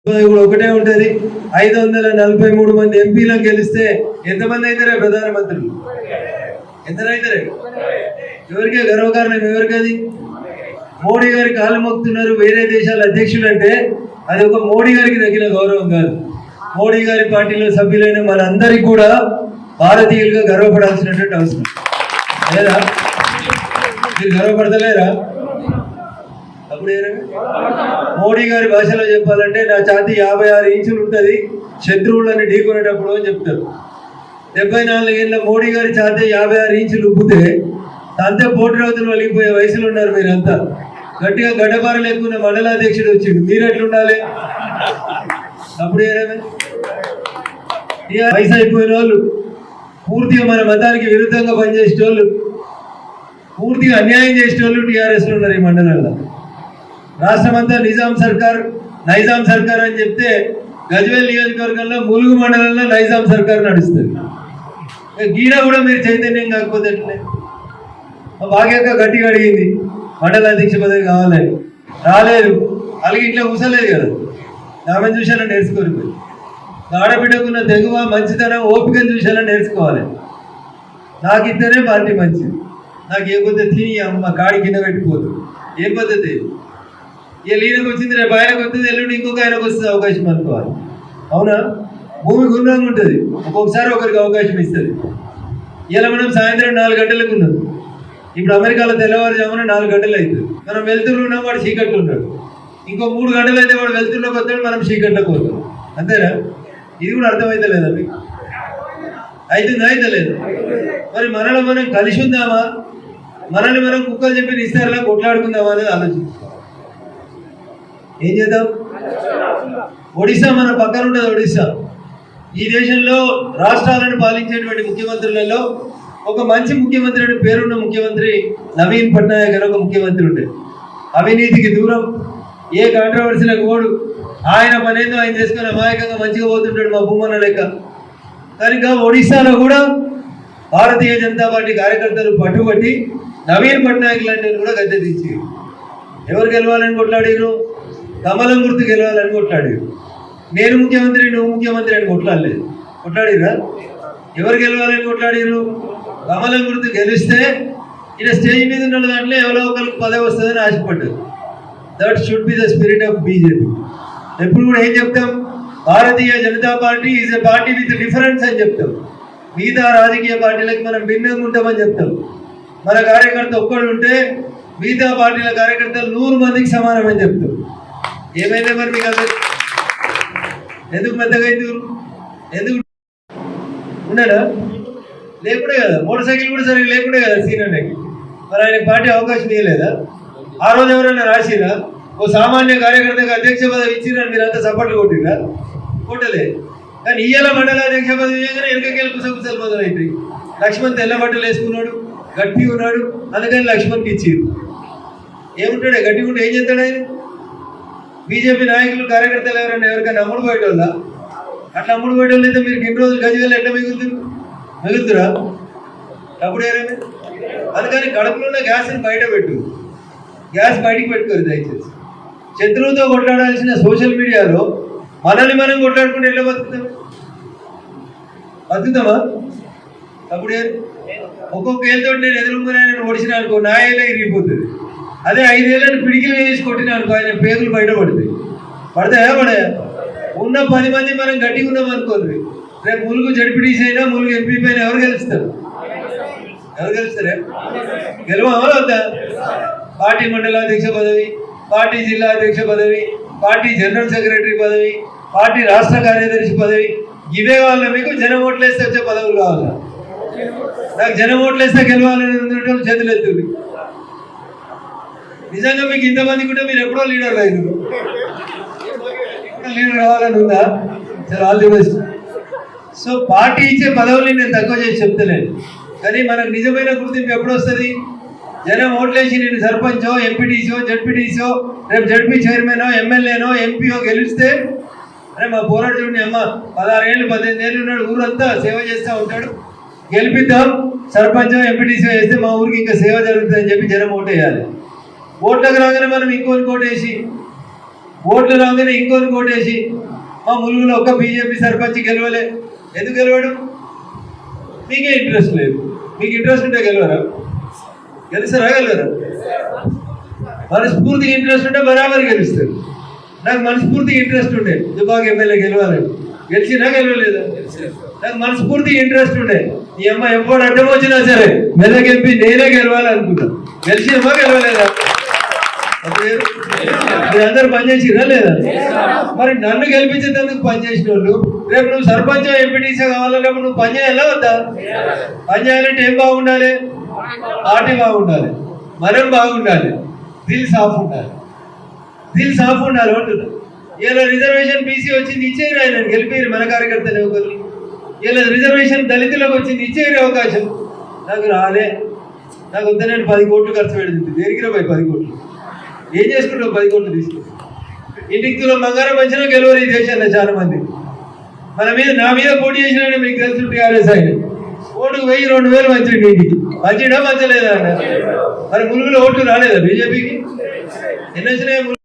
కూడా ఒకటే ఉంటది. 543 మంది ఎంపీలను గెలిస్తే ఎంతమంది అవుతారే ప్రధానమంత్రులు? ఎంతనైతారే? ఎవరికే గర్వకారణం? ఎవరికది? మోడీ గారి కాళ్ళు మొక్కుతున్నారు వేరే దేశాల అధ్యక్షులు అంటే అది ఒక మోడీ గారికి తగిన గౌరవం కాదు. మోడీ గారి పార్టీలో సభ్యులైన మనందరికీ కూడా భారతీయులుగా గర్వపడాల్సినటువంటి అవసరం లేదా? మీరు గర్వపడతలేరా? అప్పుడు మోడీ గారి భాషలో చెప్పాలంటే నా ఛాతీ 56 ఇంచులు ఉంటుంది శత్రువులని ఢీకొనేటప్పుడు అని చెప్తారు. 74 ఏళ్ళ మోడీ గారి ఛాతీ 56 ఇంచులు ఉబ్బితే అంతే పోటీ రోజులు వలిగిపోయే వయసులో ఉన్నారు మీరంతా. గట్టిగా గడ్డపారలు ఎక్కువ మండలాధ్యక్షుడు వచ్చిండు, మీరు ఎట్లుండాలి? అప్పుడు వయసు అయిపోయిన వాళ్ళు, పూర్తిగా మన మతానికి విరుద్ధంగా పనిచేసే వాళ్ళు, పూర్తిగా అన్యాయం చేసే వాళ్ళు టీఆర్ఎస్లో ఉన్నారు ఈ మండలంలో. రాష్ట్రమంతా నైజాం సర్కార్ అని చెప్తే గజ్వేల్ నియోజకవర్గంలో ములుగు మండలంలో నైజాం సర్కార్ నడుస్తుంది. గీడ కూడా మీరు చైతన్యం కాకపోతే ఎట్లే? భాగ్యక్క గట్టిగా అడిగింది మండల అధ్యక్ష పదవి కావాలని, రాలేదు. అలాగే ఇట్లా కూసలేదు కదా, ఆమెను చూసానని నేర్చుకోరు. ఆడబిడ్డకున్న తెగువ మంచితనం ఓపికను చూసానని నేర్చుకోవాలి. నాకు ఇద్దరే పార్టీ మంచిది, నాకు ఏ పద్ధతి తిని అమ్మ కాడి కింద పెట్టిపోదు. ఏ పద్ధతి? ఇక ఈయనకు వచ్చింది, రేపు ఆయనకు వస్తుంది, ఎల్లుండి ఇంకొక ఆయనకు వస్తుంది అవకాశం అనుకోవాలి. అవునా? భూమి గుండ్రంగా ఉంటుంది, ఒక్కొక్కసారి ఒకరికి అవకాశం ఇస్తుంది. ఇలా మనం సాయంత్రం 4 గంటలకు ఉన్నాం, ఇప్పుడు అమెరికాలో తెల్లవారుజామున 4 గంటలు అవుతుంది. మనం వెళ్తురు ఉన్నాం, వాడు చీకట్లు ఉన్నాడు. ఇంకో 3 గంటలు అయితే వాడు వెళ్తుర్లోకి వస్తాడు, మనం చీకట్లోకి పోతాం. అంతేనా? ఇది కూడా అర్థమైతే లేదా మీకు? అయితే లేదు. మరి మనలో మనం కలిసి ఉందామా, మనల్ని మనం కుక్కలు చెప్పి ఇస్తారా కొట్లాడుకుందామా అనేది ఆలోచించాం. ఏం చేద్దాం? ఒడిశా మన పక్కన ఉంటుంది. ఒడిశా ఈ దేశంలో రాష్ట్రాలను పాలించేటువంటి ముఖ్యమంత్రులలో ఒక మంచి ముఖ్యమంత్రి అని పేరున్న ముఖ్యమంత్రి నవీన్ పట్నాయక్ గారు ఒక ముఖ్యమంత్రి ఉండే. అవినీతికి దూరం, ఏ కాంట్రవర్సీలకు ఓడు, ఆయన పనేందో ఆయన చేసుకుని అమాయకంగా మంచిగా పోతుంటాడు మా భూమన్న లెక్క. కనుక ఒడిశాలో కూడా భారతీయ జనతా పార్టీ కార్యకర్తలు పట్టుబట్టి నవీన్ పట్నాయక్ లాంటి కూడా గద్దె దించి ఎవరు గెలవాలని కొట్లాడారు? కమలం గుర్తు గెలవాలని కొట్లాడారు. నేను ముఖ్యమంత్రి నువ్వు ముఖ్యమంత్రి అని కొట్లాడలేదు. కొట్లాడిరా? ఎవరు గెలవాలని కొట్లాడారు? కమలం గుర్తు గెలిస్తే ఇలా స్టేజ్ మీద ఉన్న దాంట్లో ఎవరో ఒకరికి పదవి వస్తుందని ఆశపడ్డారు. That should be the spirit of BJP. ఎప్పుడు కూడా ఏం చెప్తాం? Bharatiya Janata Party is a party with difference అని చెప్తాం. మిగతా రాజకీయ పార్టీలకు మనం భిన్నంగా ఉంటామని చెప్తాం. మన కార్యకర్త ఒక్కడు ఉంటే మిగతా పార్టీల కార్యకర్తలు 100 మందికి సమానం అని చెప్తాం. ఏమైందా మరి మీకు అందరు? ఎందుకు మెత్తగా అయింది? ఎందుకు ఉండడా? లేకుండే కదా, మోటార్ సైకిల్ కూడా సరిగ్గా లేకుండే కదా సీనియర్కి. మరి ఆయన పార్టీ అవకాశం ఇవ్వలేదా? ఆ రోజు ఎవరైనా రాసిరా? ఓ సామాన్య కార్యకర్తకు అధ్యక్ష పదవి ఇచ్చిరని మీరు అంతా సపోర్ట్లు కొట్టిరా? కొట్టలే. కానీ ఇయ్యాల మండల అధ్యక్ష పదవి ఇవ్వగానే వెనకకెళ్ళి కుసకుసలు మొదలైతాయి. లక్ష్మణ్ తెల్ల బట్టలు వేసుకున్నాడు, గట్టి ఉన్నాడు, అందుకని లక్ష్మణ్కి ఇచ్చిరు. ఏముంటాడే? గట్టిగా ఉంటే ఏం చేస్తాడు ఆయన? బీజేపీ నాయకులు కార్యకర్తలు ఎవరికైనా అమ్ముడు పోయేటోళ్ళ? అట్లా అమ్ముడు పోయేటోళ్ళు అయితే మీరు ఇన్ని రోజులు గజవేళ్ళు ఎట్లా మిగులుతురా? అప్పుడు ఏరైనా? అందుకని కడుపులో ఉన్న గ్యాస్ని బయట పెట్టు, గ్యాస్ బయటికి పెట్టుకోరు దయచేసి. శత్రువుతో కొట్లాడాల్సిన సోషల్ మీడియాలో మనల్ని మనం కొట్లాడుకుంటే ఎట్లా బతుకుతామా? అప్పుడు ఒక్కొక్క ఏళ్ళతో నేను ఎదురుమని ఆయన ఓడిసిన అనుకో, నా ఏళ్ళే ఇరిగిపోతుంది. అదే 5 ఏళ్ళని పిడికిలు వేసి కొట్టిన అనుకో, ఆయన పేగులు బయట పడుతుంది. పడతాయా? పడయా? ఉన్న 10 మంది మనం గట్టిగా ఉన్నాం అనుకోండి, రేపు ములుగు జడ్పీటీసీ అయినా ములుగు ఎంపీ పైన ఎవరు గెలుస్తారు? ఎవరు గెలుస్తారా? గెలవా వద్దా? పార్టీ మండలాధ్యక్ష పదవి, పార్టీ జిల్లా అధ్యక్ష పదవి, పార్టీ జనరల్ సెక్రటరీ పదవి, పార్టీ రాష్ట్ర కార్యదర్శి పదవి, ఇవే కావాలా మీకు? జనం ఓట్లేస్తే వచ్చే పదవులు కావాలా? నాకు జనం ఓట్లేస్తే గెలవాలని చేతులు ఎత్తుంది. నిజంగా మీకు ఇంతమంది కూడా మీరు ఎప్పుడో లీడర్ లేదు, లీడర్ కావాలని ఉందా? సరే, all the best. So party ఇచ్చే పదవుల్ని నేను తక్కువ చేసి చెప్తలేను, కానీ మనకు నిజమైన గుర్తింపు ఎప్పుడు వస్తుంది? జనం ఓట్లేసి నేను సర్పంచో, ఎంపీటీసో, జడ్పీటీసో, రేపు జడ్పీ చైర్మనో, ఎమ్మెల్యేనో, ఎంపీఓ గెలిస్తే అరే మా పోరాడు చూడండి అమ్మ 16 ఏళ్ళు 18 ఏళ్ళు ఉన్నాడు, ఊరంతా సేవ చేస్తూ ఉంటాడు, గెలిపిద్దాం, సర్పంచో ఎంపీటీసో వేస్తే మా ఊరికి ఇంకా సేవ జరుగుతుందని చెప్పి జనం ఓటేయాలి. ఓట్లకు రాగానే మనం ఇంకోటి ఓటేసి ఓట్లు రాగానే ఇంకోని కోటేసి మా ములుగులో ఒక్క బీజేపీ సర్పంచ్ గెలవలే. ఎందుకు గెలవడు? మీకే ఇంట్రెస్ట్ లేదు. మీకు ఇంట్రెస్ట్ ఉంటే గెలవరా? గెలుస్తారా? గెలవరా? మనస్ఫూర్తిగా ఇంట్రెస్ట్ ఉంటే బరాబర్ గెలుస్తారు. నాకు మనస్ఫూర్తిగా ఇంట్రెస్ట్ ఉండే దుబాక్ ఎమ్మెల్యే గెలవాలని. గెలిచినా గెలవలేదా? నాకు మనస్ఫూర్తిగా ఇంట్రెస్ట్ ఉండే ఈ అమ్మ ఎప్పుడు అడ్డం వచ్చినా సరే మెదక్ ఎంపీ నేనే గెలవాలనుకున్నా. గెలిచినమా గెలవలేదా? మీరందరూ పనిచేసిరా లేదా? మరి నన్ను గెలిపించేందుకు పనిచేసిన వాళ్ళు రేపు నువ్వు సర్పంచ్ ఎంపీటీసీ కావాలన్నప్పుడు నువ్వు పని చేయాలా వద్దా? పని చేయాలంటే ఏం బాగుండాలి? పార్టీ బాగుండాలి, మనం బాగుండాలి, దిల్ సాఫ్ ఉండాలి. దిల్ సాఫ్ ఉండాలి అంటున్నా. ఇలా రిజర్వేషన్ బీసీ వచ్చింది ఇచ్చేయరు, ఆయన గెలిపేరు మన కార్యకర్తలు ఒకరు. ఇలా రిజర్వేషన్ దళితులకు వచ్చింది ఇచ్చేయరు అవకాశం. నాకు రాలే, నాకు వద్ద నేను 10 కోట్లు ఖర్చు పెడుతుంది. దేనికి పోయి 10 కోట్లు ఏం చేసుకుంటావు? 10 కోట్లు తీసుకు ఇంటికి తులం బంగారం మంచిగా గెలవరు ఈ దేశాల్లో చాలా మంది. మన మీద నా మీద పోటీ చేసిన మీకు తెలుసు టీఆర్ఎస్ ఆయన ఓటుకు 1000-2000 మంచిడు ఇంటికి. మంచిడా మంచలేదా? మరి ములుగులో ఓట్లు రాలేదా బీజేపీకి? ఎన్ని వచ్చినాయి?